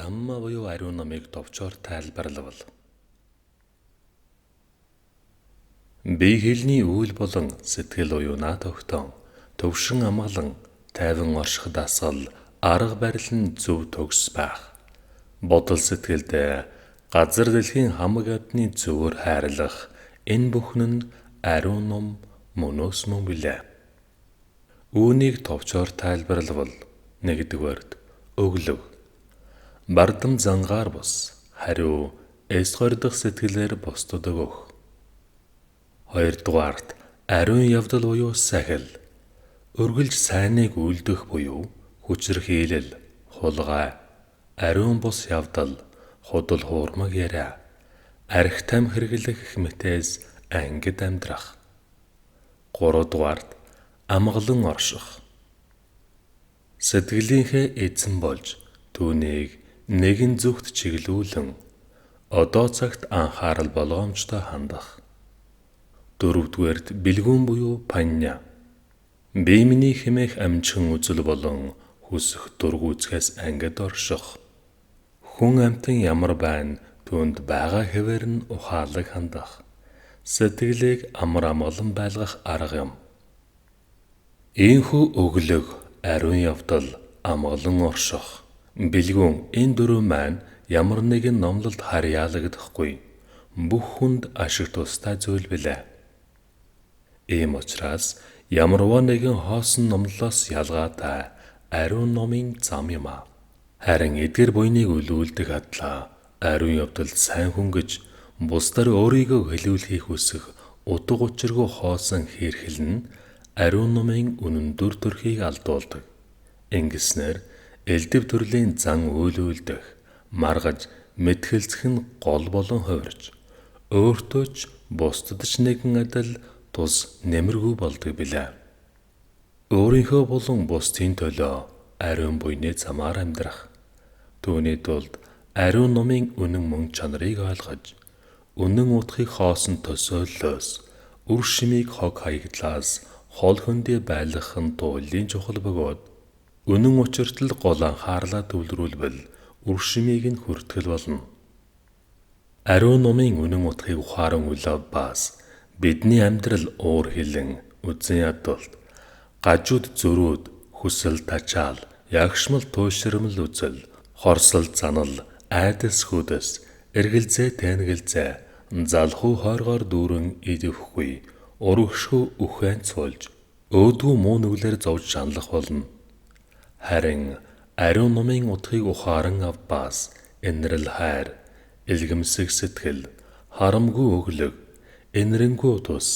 Дhamma буюу ариун номыг товчоор тайлбарлавал бие хэлний үйл болон сэтгэл уюунаа тогтоон төвшин амгалан тайван орших дасгал арга барил нь зөв төгс байх. Бодол сэтгэлд газар дэлхийн хамаг амьтны зөвөр хайрлах энэ бүхэн нь ариун ном мөнөөс мөн билээ. Үүнийг товчоор тайлбарлавал нэгдүгээрт өглөг. Бардам зангаар бус хариу эс гордох сэтгэлээр бусдад өгөх. Хоёрдугаарт ариун явдал буюу сахил. Өргөлж сайныг үлдэх буюу хүчрхийлэл, хулгай, ариун бус явдал, худал хуурмаг яриа, арх там хэрэглэх гэх мэтээс ангид амьдрах. Гуравдугаарт амгалан орших. Сэтгэлийнхээ эзэн болж түүнийг нэгэн зүгт чиглүүлэн одоо цагт анхаарал болгоомжтой хандах. Дөрөвдүгээрт бэлгүүн буюу панья. Бие миний хэмээх амжихан үзэл болон хүсэх дургүйцгээс ангид орших. Хүн амьтан ямар байна түүнд байгаа хэвээр нь ухаалаг хандах. Сэтгэлийг амар амгалан байлгах арга юм. Ийхүү өглөг, ариун явдал, амгалан орших. Бэлгүүн энэ дөрөв маань ямар нэгэн номлолд харьяалагдахгүй. Бүх хүнд ашиг тустай зүйл билээ. Ийм учраас ямарваа нэгэн хоосон номлолоос ялгаатай ариун номын зам юм а. Харин эдгэр буйныг үлүүлдэг адлаа ариун явдалд сайн хүн гэж бусдаар өөрийгөө хэлүүлэхийг хүсэх утга учиргүй хоосон хэрхэл нь ариун номын үнэндүр төрхийг алдуулдаг. Ингэснээр элдэв төрлийн зан үйлүүлдэх, маргаж, мэтгэлцэх нь гол болон хувирж, өөртөө ч бусдад ч нэгэн адил тус нэмэргүй болдог билээ. Өөрийнхөө болон бусдын төлөө ариун буйны замаар амьдрах. Түүний тулд ариун номын үнэн мөн чанарыг ойлгож, үнэн утгыг хоосон төсөөллөөс, үр шимийг хог хаягдлаас хол хөндий байлгах нь туулын чухал бөгөөд, үнэн учиртал гол анхаарлаа төвлөрүүлбэл үр шимийг нь хүртгэл болно. Ариун номын үнэн утгыг ухаан үл авбаас бидний амьдрал уур хилэн, үзэн ядалт, гажууд зөрүүд, хүсэл тачаал, ягшмал туйширмал үзэл, хорсол занал, айдас хүдэс, эргэлзээ тэнгэлзээ, залхуу хойргоор дүүрэн идэвхгүй, урагшгүй үхэн цулж, өөдгүү муу нүглэр зовж шаналх болно. Харин ариун номын утгыг ухаан авбаас энэрл хайр, илгэмсэх сэтгэл, харамгүй өглөг, энэрэнгүй тус,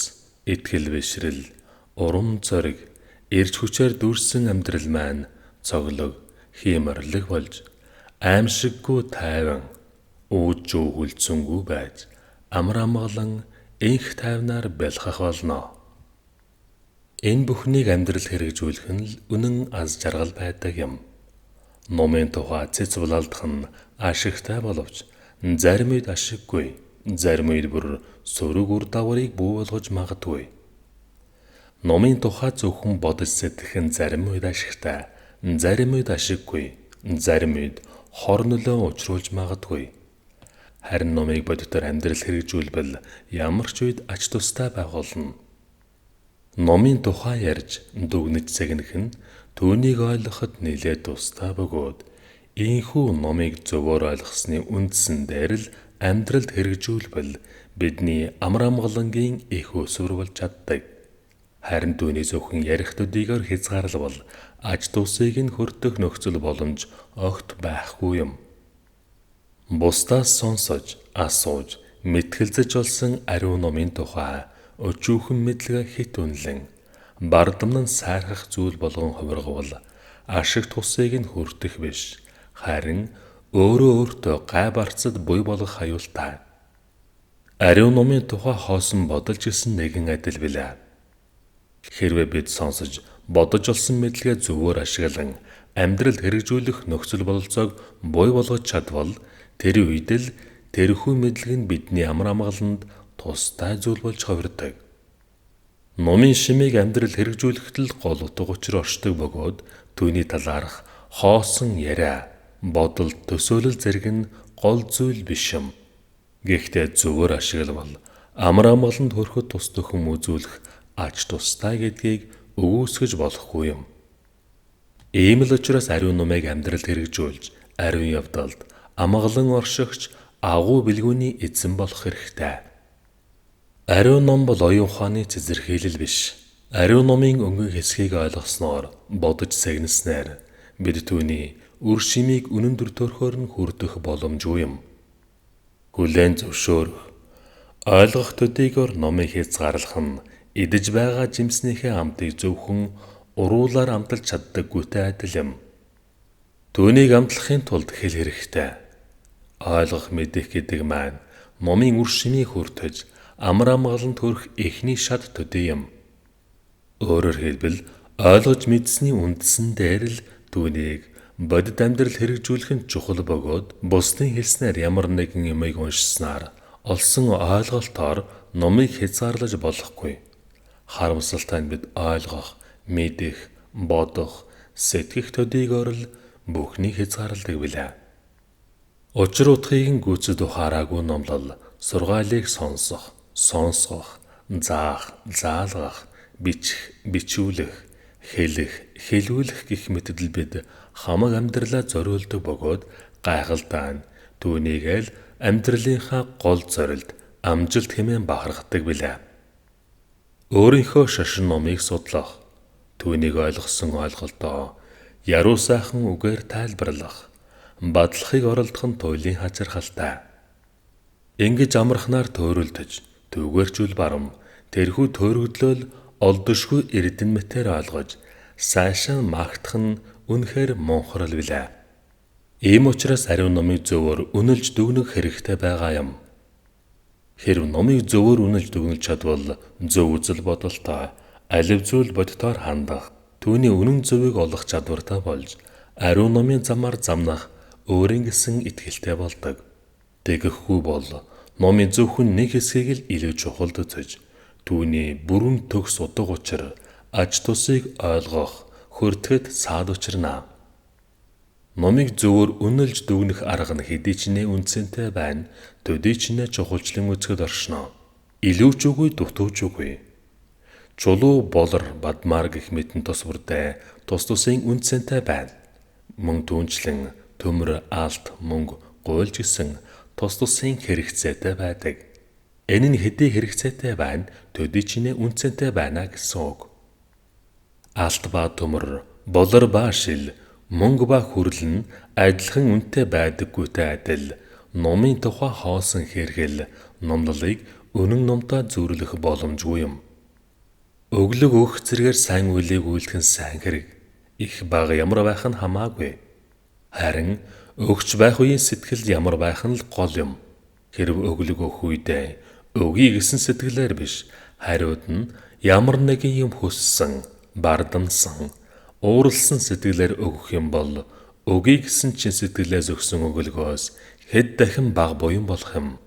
итгэл бишрэл, урам зориг, эрч хүчээр дүрсэн амьдрал маань цоглог, хиймэрлэг болж, аимшиггүй тайван, ууж жүүгүүлцэнгүй байж, амар амгалан инх тайвнаар бэлхах болно. Энэ бүхнийг амьдрал хэрэгжүүлэх нь үнэн аз жаргал байдаг юм. Номын тухай цэцвлалдах нь ашигтай боловч зарим үед ашиггүй, зарим үед бүр сөрөг үр дагаврыг бүү болгож магадгүй. Номын тухай зөвхөн бодож сэтгэх нь зарим үед ашигтай, зарим үед ашиггүй, зарим үед хор нөлөө учруулж магадгүй. Харин номыг бодитоор амьдрал хэрэгжүүлбэл ямар ч үед ач тустай байх болно. Номын тухай ярьж дүгнэж загнах нь түүнийг ойлгоход нэлээд тустай бөгөөд ийхүү номыг зөвөр ойлгосны үндсэн дээр л амьдралд хэрэгжүүлбэл бидний амар амгалангийн их өсвөр болж чаддаг. Харин түүний зөвхөн ярих төдийгээр хязгаарлавал ач тусыг нь хүртэх нөхцөл боломж огт байхгүй юм. Бусдаас сонсож, асууж, мэтгэлзэж олсон ариун номын тухай өчүүхэн мэдлэг хит үнэлэн бардам нь сайрхах зүйл болгон хувиргавал ашиг тусыг нь хүртэх биш, харин өөртөө гай барцад буй болох аюултай. Ариун номын тухай хоосон бодолж гисэн нэгэн адил билээ. Хэрвээ бид сонсож, бодож олсон мэдлэгээ зөвөр ашиглан амьдралд хэрэгжүүлэх нөхцөл бололцоог буй болгож чадвал тэр үед л тэрхүү мэдлэг нь бидний амар амгаланд тустай зүйл болж хувирдаг. Номын шимийг амьдрал хэрэгжүүлэхэд л гол утга учир оршдог бөгөөд түүний талаарх хоосон яриа, бодол төсөөлөл зэрэг нь гол зүйл биш юм. Гэхдээ зөвөр ашиглавал амар амгаланд хүрэхэд тусдаг хүм үзүүлэх ач тустай гэдгийг өгөөсгөж болохгүй юм. Ийм л учраас ариун номыг амьдралд хэрэгжүүлж, ариун явдалд амгалан оршигч агуу бэлгүүний эзэн болох хэрэгтэй. Ариун ном бол оюун ухааны цэцэрлэгэл биш. Ариун номын өнгөн хэсгийг ойлгосноор бодож сэгнэснээр бид түүний үр шимийг үнэн дүртөөрхөөр нь хүрдэх боломжгүй юм. Хүлээн зөвшөөрөх, ойлгох төдийгөр номыг хязгаарлах нь идэж байгаа жимснийхээ амтыг зөвхөн уруулаар амталж чаддаггүйтэй адил юм. Түүнийг амтлахын тулд хэл хэрэгтэй. Ойлгох мэдэх гэдэг маань номын үр шимийг хүртэж амар амгаланд хүрэх эхний шат төдий юм. Өөрөөр хэлбэл ойлгож мэдсэний үндсэн дээр л түүнийг бодит амьдрал хэрэгжүүлэх нь чухал бөгөөд бусдын хэлснээр ямар нэгэн юмыг уншснаар олсон ойлголтоор номыг хязгаарлаж болохгүй. Харамсалтай нь бид ойлгох, мэдэх, бодох, сэтгэх төдийгөр л бүхнийг хязгаарладаг билээ. Учир утгыг гүйцэд ухаараагүй номлол сургаалыг сонсох, заах, заалгах, бичих, бичүүлэх, хэлэх, хэлүүлэх гэх мэтдэл бид хамаг амьдралаа зориулдаг бөгөөд гайхалтай нь түүнийг л амьдралынхаа гол зорилт, амжилт хэмээн бахархдаг билээ. Өөрийнхөө шашин номыг судлах, түүнийг ойлгосон ойлголтоо яруу сайхан үгээр тайлбарлах, бадлахыг оролдох нь туйлын хачирхалтай. Ингэж амархнаар төөрөлдөж, түгээрчүүл барам, тэрхүү төөрөгдлөөл олдошгүй эрдэн мэтээр ойлгож, сайшаа магтах нь үнэхээр монхорл билээ. Ийм учраас ариун номыг зөвөр үнэлж дүгнэх хэрэгтэй байгаа юм. Хэрв номыг зөвөр үнэлж дүгнэж чадвал зөв үзэл бодолтой, алив зүйл бодитоор хандах, түүний үнэн зөвийг олох чадвартай болж, ариун номын замаар замнах өөрийн гэсэн итгэлтэй болдог. Тэгэхгүй бол номын зөвхөн нэг хэсгийг л илүү чухалд үзэж, түүний бүрэн төгс утга учир, ач тусыг ойлгох, хүртэхэд саад учирнаа. Номыг зөвөр үнэлж дүгнэх арга нь хэдий ч нэ үнцэнтэй байна, төдий ч нэ чухалчлан үзэхэд оршно. Илүү ч үгүй, дутуу ч үгүй. Чулуу болор бадмаар гэх мэтэн тус бүрдээ тус тусын үнцэнтэй байна. Мөн түүнчлэн төмөр, алт, мөнгө, гуйлж гисэн тус тусын хэрэгцээтэй байдаг. Энэ нь хэдий хэрэгцээтэй байна, төдий ч нэ үнцэнтэй байна гэсэн үг. Алт ба төмөр, болор ба шил, мөнгө ба хүрэл нь адилхан үнэтэй байдаггүйтэй адил, номын тухай хоосон хэрэгэл номлолыг үнэн номтой зүйрлэх боломжгүй юм. Өглөг өөх зэргээр сайн үйлийг үйлдэх нь сайн хэрэг. Их бага ямар байх нь хамаагүй. Харин өгч байх үеийн сэтгэл ямар байх нь л гол юм. Хэрв өглөг өөх үедээ өгье гэсэн сэтгэлээр биш, хариуд нь ямар нэгэн юм хүссэн, бардамсан, ууралсан сэтгэлээр өгөх юм бол өгье гэсэн чин сэтгэлээс өгсөн өглөгөөс хэд дахин бага буян болох юм.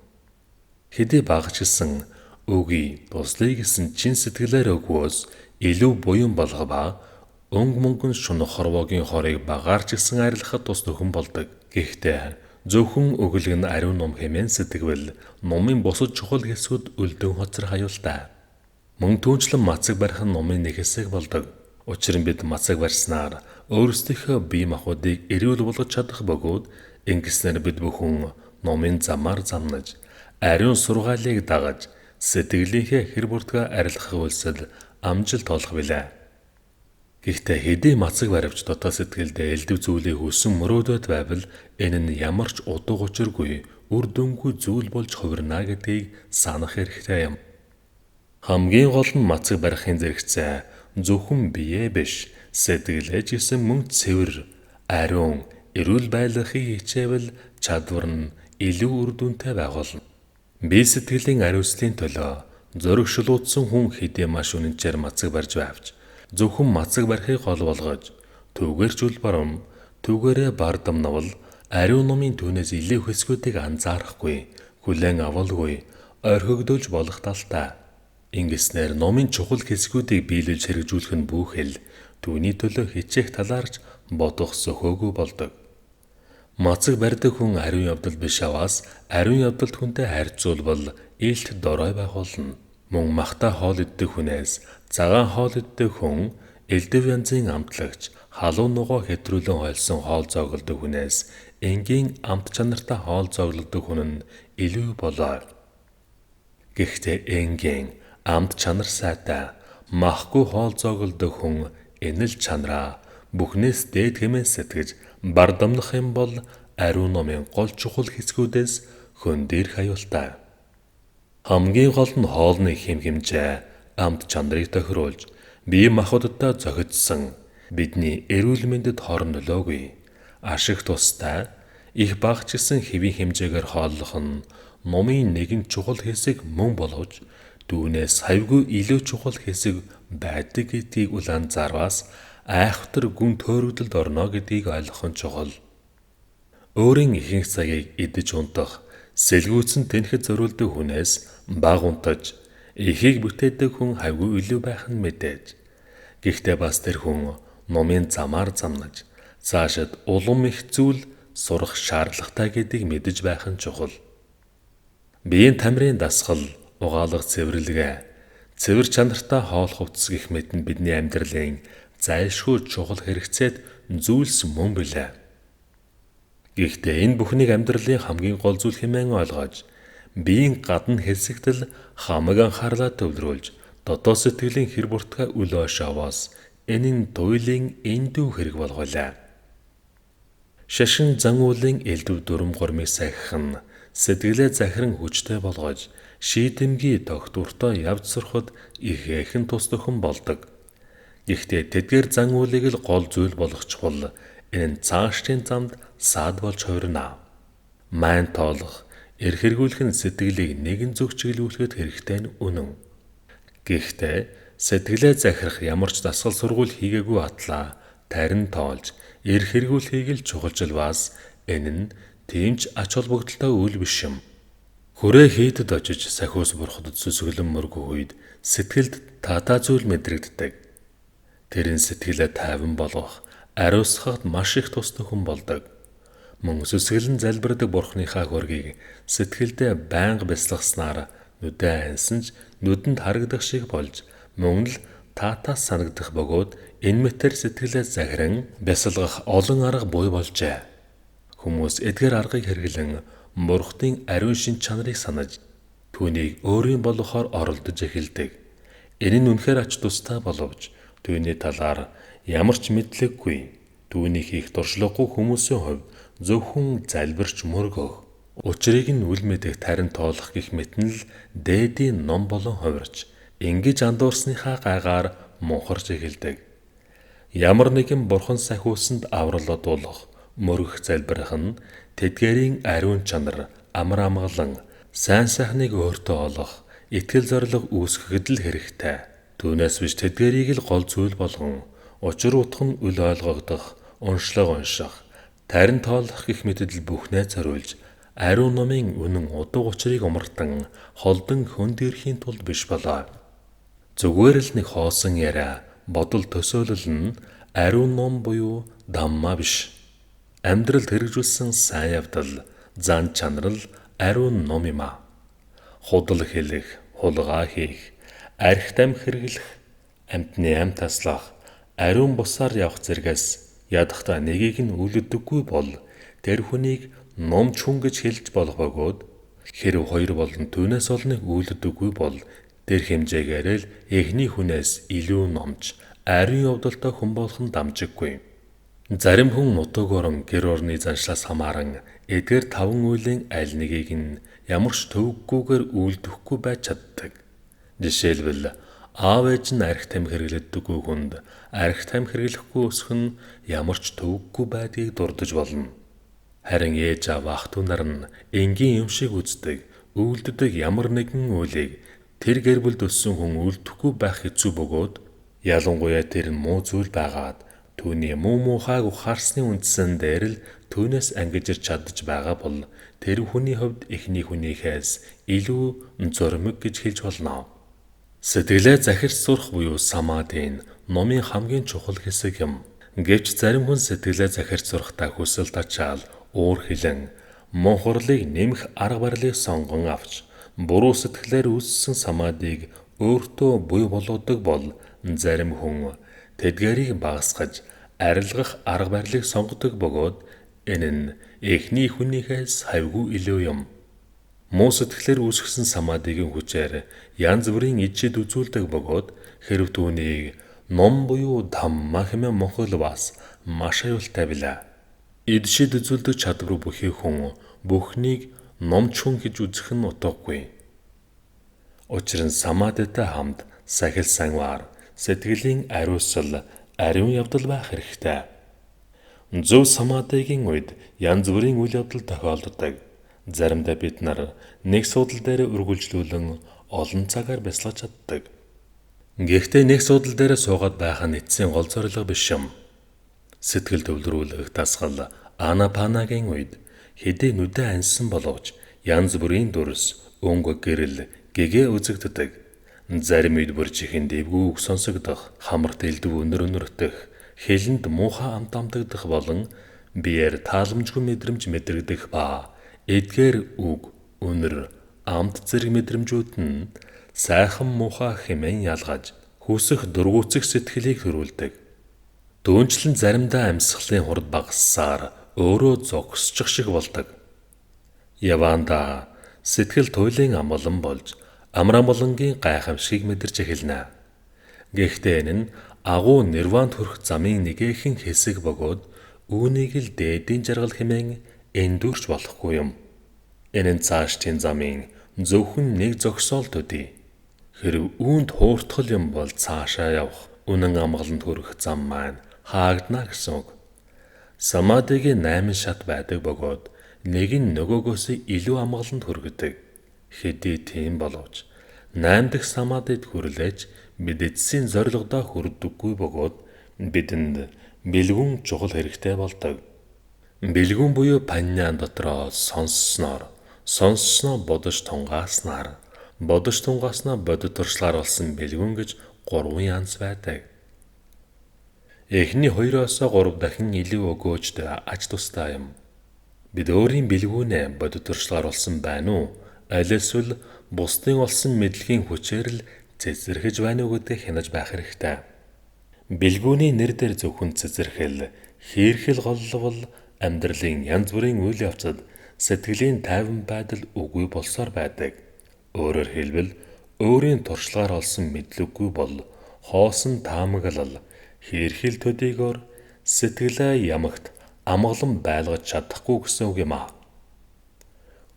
Хэдий багч гэсэн өгье туслая гэсэн чин сэтгэлээр өгвөөс илүү буян болох ба өнг мөнгөн шунах хорвоогийн хорыг багаар ч гэсэн арилгахад тус нөхөн болдог. Гэхдээ зөвхөн өглөг нь ариун ном хэмээн сэтгэвэл номын бусад чухал хэсгүүд үлдэн хоцрох аюултай. Мөн түүнчлэн мацаг барих нь номын нэг хэсэг болдог. Учир нь бид мацаг барьснаар өөрсдийнхөө бие махбодыг эрүүл болгож чадах бөгөөд ингэснээр бид бүхэн номын замаар замнаж, ариун сургаалыг дагаж, сэтгэлийнхээ хэр бүртгээ арилгах үйлсэл амжилт олох билээ. Гэхдээ хэдий мацаг баривч дотоод сэтгэлдээ элдв зүйлийг хүссэн мөрөөдөд байвал энэ нь ямар ч утга учиргүй, үр дүнгүй зүйл болж хувирна гэдгийг санах хэрэгтэй юм. Хамгийн гол нь мацаг барихын зэрэгцээ зөвхөн бие биш, сэтгэлээ гэсэн мөн цэвэр, ариун, эрүүл байлгахыг хичээвэл чадвар нь илүү үр дүнтэй байх болно. Бие сэтгэлийн ариуслын төлөө зөрөгшөлүүдсэн хүн хэдий маш үнэнчээр мацаг барьж байвч зөвхөн мацаг барихыг гол болгож түгээрчүүл барам, түгээрээ бардамнавал ариун номын түүнээс илүү хэсгүүдийг анзаарахгүй, хүлээн авалгүй, орхигдуулж болох талтай. Ингэснээр номын чухал хэсгүүдийг биелүүлж хэрэгжүүлэх нь бүхэл түүний төлөө хичээх талаарч бодох зохиогүй болдог. Мацаг барьдаг хүн ариун явдал биш аваас ариун явдалд хүнтэй харьцуулбал илт дорой байх болно. Мөн махта хоол иддэг хүнээс цагаан хоол иддэг хүн элдв янзын амтлагч халуун ногоо хэтрүүлэн хойлсон хоол зоглодог хүнээс энгийн амт чанартай хоол зоглодог хүн нь илүү болоо. Гэхдээ энгийн амт чанар сайтай махгүй хоол зоглодог хүн энэ л чанараа бүхнээс дээд хэмээн сэтгэж бардамнах юм бол ариун номын гол чухал хэсгүүдээс хөндийр хаюултай. Хамгийн гол нь хоолны хэм хэмжээ амт чанарыг тохируулж бие махбодтой зохицсон бидний эрүүл мэндэд хор нөлөөгүй. Ашиг тустай их бага ч гэсэн хэвийн хэмжээгээр хооллох нь номын нэгэн чухал хэсэг мөн боловч түүнээс хавьгүй илүү чухал хэсэг байдаг гэдгийг улаан зарваас айхавтар гүн төөрөгдөлд орно гэдгийг ойлгох нь чухал. Өөрийн ихэнх цагийг идэж унтах, сэлгүүцэн тэнхэд зориулдаг хүнээс бага унтаж, ихийг бүтээдэг хүн хавьгүй илүү байх нь мэдээж. Гэхдээ бас тэр хүн номын замаар замнаж, цаашид улам их зүйл сурах шаардлагатай гэдгийг мэдэж байх нь чухал. Биеийн тамирын дасгал, угаалга цэвэрлэгээ, цэвэр чанартай хоол хувцас гэх мэт нь бидний амьдралын зайлшгүй чухал хэрэгцээд зүйлс мөн билээ. Гэхдээ энэ бүхнийг амьдралын хамгийн гол зүйл хэмээн ойлгож, биеийн гадна хэсэгтэл хамаг анхаарлаа төвлөрүүлж, дотоод сэтгэлийн хэр буртгаа үл ойшоовоос энэ нь туйлын эндүү хэрэг болгоолаа. Шашин зан уулын элдв дүрм гормыг сахих нь сэтгэлээ захиран хүчтэй болгож, шийдэмгий тогтвортой явж сурахад их эхэн тусдахын болдог. Гэхдээ тэдгээр зан уулыг л гол зүйл болгох чухал энэ нь цаашдын замд саад болж хувирна. Майн тоолох, эрх хэрэгүүлэх нь сэтгэлийг нэгэн зүг чиглүүлэхэд хэрэгтэй нь үнэн. Гэхдээ сэтгэлээ захирах ямар ч дасгал сургууль хийгээгүй атлаа тарин тоолж, эрх хэрэгүүлэхийг л чухалчилбаас энэ нь тиймч ач холбогдолтой үйл биш юм. Хүрээ хийдэд очиж сахиус бурхадад сүсгэлэн мөргөх үед сэтгэлд татаа зүйл мэдрэгддэг. Тэр нь сэтгэлээ тайван болгох, ариусгахад маш их тусдаг хүн болдог. Мөн сүсгэлэн залбирдаг бурхныхаа хөргийг сэтгэлдээ байнга бясалгаснаар нүдээ ансан ч нүдэнд харагдах шиг болж мөн л таатаас санагдах бөгөөд энэ мэтэр сэтгэлээ захиран бясалгах олон арга буй болжээ. Хүмүүс эдгээр аргыг хэрэглэн бурхтын ариун шин чанарыг санаж түүнийг өөрийн болгохоор оролдож эхэлдэг. Энэ нь үнэхээр ач тустай боловч түүний талаар ямар ч мэдлэггүй, түүнийг хийх туршлагагүй хүмүүсийн хувьд зөвхөн залбирч мөргөх, учрыг нь үл мэдэх тарин тоолох гэх мэт нь л дээдийн ном болон хувирч, ингэж андуурсныхаа гайгаар мунхарч эхэлдэг. Ямар нэгэн бурхан сахиусанд авралт болох, мөргөх залбирах нь тэдгээрийн ариун чанар, амар амгалан, сайн сайхныг өөртөө олох, итгэл зориг үүсгэхэд л хэрэгтэй. Түүнээс биш тэдгээрийг л гол зүйл болгон, учир утга нь үл ойлгогдох, уншлага унших, тарин тоолох гэх мэтэд л бүхнээ зориулж, ариун номын үнэн удаг учрыг умартан, холдон хөндөрхийн тулд биш болоо. Зүгээр л нэг хоосон яриа, бодол төсөөлөл нь ариун ном буюу Дhamma биш. Амьдралд хэрэгжүүлсэн сайн явдал, зан чанар л ариун ном юм а. Худал хэлэх, хулгай хийх, архит амь хэрэглэх, амьтны амь таслах, ариун бусаар явах зэргээс ядахта нэгийг нь үлддэггүй бол тэр хүнийг номч хүн гэж хэлж болох бөгөөд хэрв хоёр болон түүнээс олныг үлддэггүй бол тэр хэмжээгээр л эхний хүнээс илүү номч, ариун явдалтай хүн болох нь дамжиггүй. Зарим хүн нутаг орон гэр орны заншлаас хамааран эдгээр таван үеийн аль нэгийг нь ямар ч төвөггүйгээр үлдэхгүй байж чаддаг. Жишээлбэл аав ээж нь архит амь хэрэглэдэггүй хүнд архит амь хэрэглэхгүй өсөх нь ямар ч төвөггүй байдгийг дурдж болно. Харин ээж аав ах дүү нар нь энгийн юм шиг үздэг, үлддэг ямар нэгэн үйлийг тэр гэр бүлд өссөн хүн үлдэхгүй байх хэцүү бөгөөд ялангуяа тэр нь муу зүйл байгаад түүний муу муухайг ухаарсны үндсэн дээр л түүнээс ангиж ирч чадж байгаа бол тэр хүний хувьд эхний хүнийхээс илүү зурмиг гэж хэлж болно. Сэтгэлээ захирч сурах буюу самадын номын хамгийн чухал хэсэг юм. Гэвч зарим хүн сэтгэлээ захирч сурахтаа хүсэл тачаал уур хилэн монхорлыг нэмэх арга барилыг сонгон авч буруу сэтгэлээр үүссэн самаадыг өөртөө буй болгодог бол зарим хүн тэдгээрийг багасгаж арилгах арга барилыг сонгодог бөгөөд энэ нь эхний хүнийхээс хавьгүй илүү юм. Муу сэтгэлээр үүсгэсэн самаадыгийн хүчээр янз бүрийн ижид үзүүлдэг бөгөөд хэрв түүнийг ном буюу дhamma хэмээн монхолвас маш аюултай билээ. Идшид үзүүлдэг чадвар бүхий хүн бүхнийг номч хүн гэж үзэх нь утгагүй. Учир нь самаадтай хамт сахил санвар сэтгэлийн ариусал ариун явдал байх хэрэгтэй. Зөв самаадыгийн үед янз бүрийн үйл явдал тохиолддог. Заримдаа бид нар нэг суудал дээр үргэлжлүүлэн олон цагаар бясалгаж чаддаг. Гэхдээ нэг суудал дээр суугаад байх нь эцсийн гол зорилго биш юм. Сэтгэл төвлөрүүлэх дасгал Анапанагийн үед хэдий нүдэ ансан боловч янз бүрийн дүрс, өнгө гэрэл, гэгээ үзэгддэг. Зарим үед бүр чихэн дэвгүй үг сонсогдох, хамарт элдв өнөртөх, хэлэнд муухай амт амтагдах болон биеэр тааламжгүй мэдрэмж мэдрэгдэх ба эдгээр үг, үнэр, амт зэрэг мэдрэмжүүд нь сайхан муухай хэмээн ялгаж хүсэх дургуутсах сэтгэлийг төрүүлдэг. Дүүнчлэн заримдаа амьсгалын хурд багассаар өөрөө зогсчих шиг болдог. Яванда сэтгэл туйлын амгалан болж амраамгалангийн гайхамшигыг мэдэрч эхэлнэ. Гэхдээ энэ нь агуу нирванд хүрэх замын нэгэн хэсэг бөгөөд үүнийг л дээдийн жаргал хэмээн эндүрч болохгүй юм. Энэ нь цаашдын замын зөвхөн нэг зогсоол төдий. Хэрв үүнд хууртгал юм бол цаашаа явах үнэн амгаланд хүрэх зам маань хаагдана гэсэн үг. Самадигийн 8 шат байдаг бөгөөд нэг нь нөгөөгөөс илүү амгаланд хүргэдэг. Хэдий тийм боловч 8 дахь самадид хүрлээж бид эцсийн зорилгодоо хүрдэггүй бөгөөд бидэнд бэлгүн чухал хэрэгтэй болдог. Бэлгүн буюу паньян дотроо сонссноо бодож тунгааснаар, бодож тунгааснаа бодит туршлагаар болсон бэлгүн гэж 3 янз байдаг. Эхний 2-оос 3 дахин илүү өгөөжд ач тустай юм. Бид өөрийн бэлгүүнээ бодит туршлагаар болсон байна уу? Аль эсвэл бусдын олсон мэдлэгийн хүчээр л цэцэрхэж байна уу гэдгийг хянаж байх хэрэгтэй. Бэлгүүний нэр дээр зөвхөн цэцэрхэл, хийрхэл голловол амьдралын янз бүрийн үйл явцад сэтгэлийн тайван байдал үгүй болсоор байдаг. Өөрөөр хэлбэл өөрийн туршлагаар олсон мэдлэггүй бол хоосон таамаглал, хийрхэл төдийгөр сэтгэлээ ямагт амгалан байлгаж чадахгүй гэсэн үг юм аа.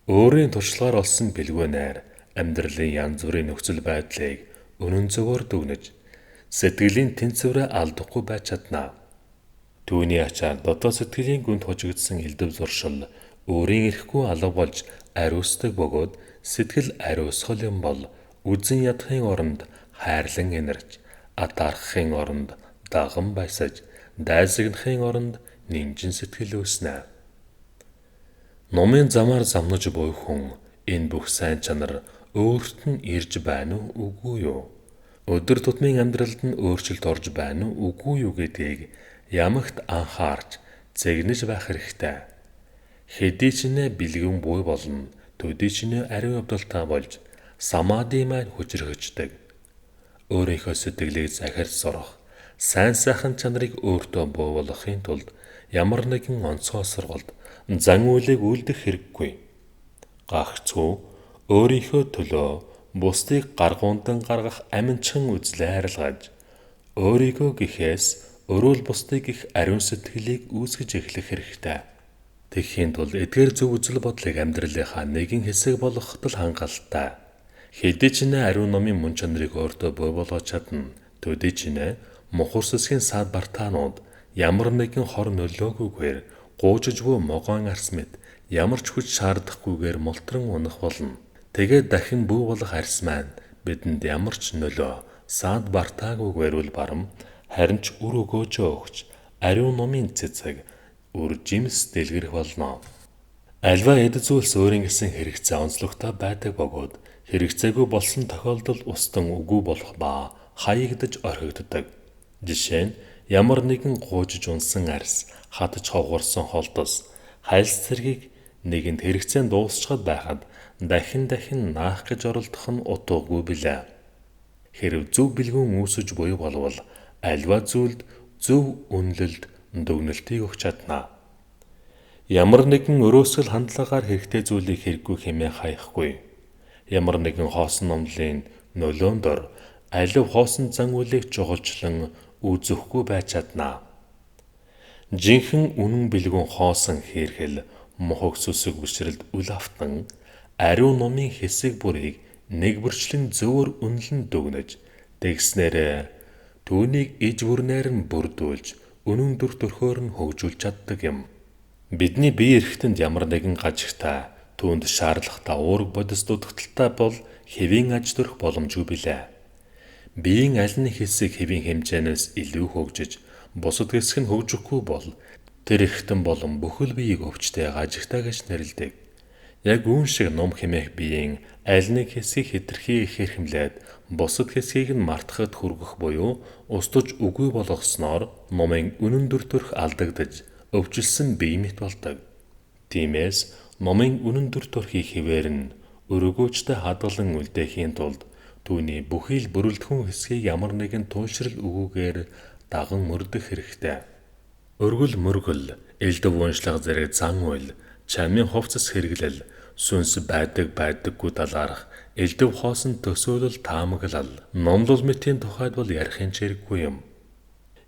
Өөрийн туршлагаар олсон бэлгүүнээр амьдралын янз бүрийн нөхцөл байдлыг үнэн зөвөөр дүгнэж, сэтгэлийн тэнцвэрээ алдахгүй байж чадна. Түүний ачаар дотоод сэтгэлийн гүнд хожигдсан элдв зуршил өөрийн эрэхгүй алга болж ариусдаг бөгөөд сэтгэл ариусгал юм бол үзэн ядахын оронд хайрлан инэрч, атаархахын оронд даган баясаж, дайсагнахын оронд нинжин сэтгэл үүснэ. Номын замаар замнаж буй хүн энэ бүх сайн чанар өөрт нь ирж байна уу үгүй юу? Өдөр тутмын амьдралд нь өөрчлөлт орж байна уу үгүй юу гэдгийг ямагт анхаарч зэгнэж байх хэрэгтэй. Хэдий ч нэ бэлгэн буй болно, төдий ч нэ ариун явдалтай болж самади маань хүчрхэгждэг. Өөрийнхөө сэтгэлийг захирч сурах, сайн сайхан чанарыг өөртөө бий болгохын тулд ямар нэгэн онцгой сургалт, зан үйлийг үлдэх хэрэггүй. Гагцхүү өөрийнхөө төлөө бусдыг гаргуундан гаргах аминчхан үзлээ арилгаж, өөрийгөө гэхээс өрөөл бусдыг их ариун сэтгэлийг үүсгэж эхлэх хэрэгтэй. Тэгэхийн тулд эдгээр зөв үзэл бодлыг амьдралынхаа нэгэн хэсэг болгоход л хангалттай. Хэдий ч нэ ариун номын мөн чанарыг өөртөө бий болгож чадна. Төдий ч нэ мухар сүсгийн саад бартаанууд ямар нэгэн хор нөлөөгүйгээр гуужиж буй могоон арс мэд ямар ч хүч шаардахгүйгээр мултран унах болно. Тэгээд дахин бүү болох арс маань бидэнд ямар ч нөлөө саад бартаагүйгээр үл барам харин ч үр өгөөжөө өгч ариун номын цэцэг үр жимс дэлгэрэх болно. Альва эд зүйлс өөрийн гэсэн хэрэгцээ онцлогтой байдаг бөгөөд хэрэгцээгүй болсон тохиолдолд устан үгүй болох ба хаягдаж орхигддог. Жишээ нь ямар нэгэн гуужиж унсан арс хатж ховгорсон холдос Хайлс цэргийг нэгэнд хэрэгцээнд дуусчихад байхад дахин наах гэж оролдох нь утгагүй билээ. Хэрв зөв бэлгүүн үүсэж буй болвол альва зүйлд зөв үнэлэлд дүгнэлтийг өгч чадна. Ямар нэгэн өрөөсгөл хандлагаар хэрэгтэй зүйлийг хэрэггүй хэмээн хаяхгүй. Ямар нэгэн хоосон номлын нөлөөнд ор алив хоосон зан үйлийг жугалчлан үзэхгүй байж чадна. Жинхэнэ үнэн бэлгүүн хоосон хэрхэл мохог сүсэг бишрэлд үл автан ариун номын хэсэг бүрийг нэг бүрчлэн зөвөр үнэлэн дүгнэж тэгснээр түүнийг иж бүрнээр нь бүрдүүлж үнэн дүр төрхөөр нь хөгжүүлж чаддаг юм. Бидний бие эрхтэнд ямар нэгэн гажигтай түүнд шаардлагатай уурга бодис дутагдaltaй бол хэвийн аж төрөх боломжгүй билээ. Биеийн аль нэг хэсэг хэвийн хэмжээнээс илүү хөгжиж бусад хэсэг нь хөгжихгүй бол тэр эрхтэн болон бүхэл биеийг өвчтэй гажигтай гэж нэрлэдэг. Яг үүн шиг ном хэмээх биеийн аль нэг хэсгийг хэтэрхий ихээр хэмлээд бусад хэсгийг нь мартахад хүргэх буюу устж үгүй болгосноор номын үнэн дүр төрх алдагдаж өвчлсөн бие мэт болдог. Тиймээс номын үнэн дүр төрхийг хэвээр нь өргөөжтэй хадгалан үлдээхийн тулд түүний бүхий л бүрэлдэхүүн хэсгийг ямар нэгэн туйлшрал өгөөгээр даган мөрдөх хэрэгтэй. Өргөл мөргөл, элдв уншлага зэрэг зан үйл, чамын хувцас хэрэглэл, сүнс байдаггүй талаарх, элдв хоосон төсөөлөл таамаглал, номлол мэтийн тухайд бол ярихын чирэггүй юм.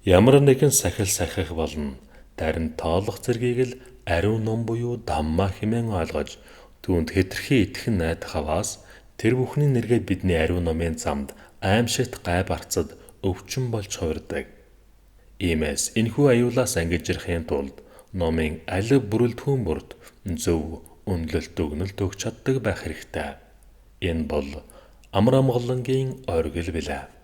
Ямар нэгэн сахил сахих болно. Харин тоолох зэргийг л ариун ном буюу Дамма хэмээн ойлгож түүнд хэтэрхий итгэн найдах аваас тэр бүхний нэргээд бидний ариун номын замд аимшигт гай барцад өвчин болж хувирдаг. Иймээс энэхүү аюулаас ангиж ирэхийн тулд номын алив бүрэлдэхүүн бүрд зөв үнэлэлт дүгнэлт өгч чаддаг байх хэрэгтэй. Энэ бол амар амгалангийн оргил билээ.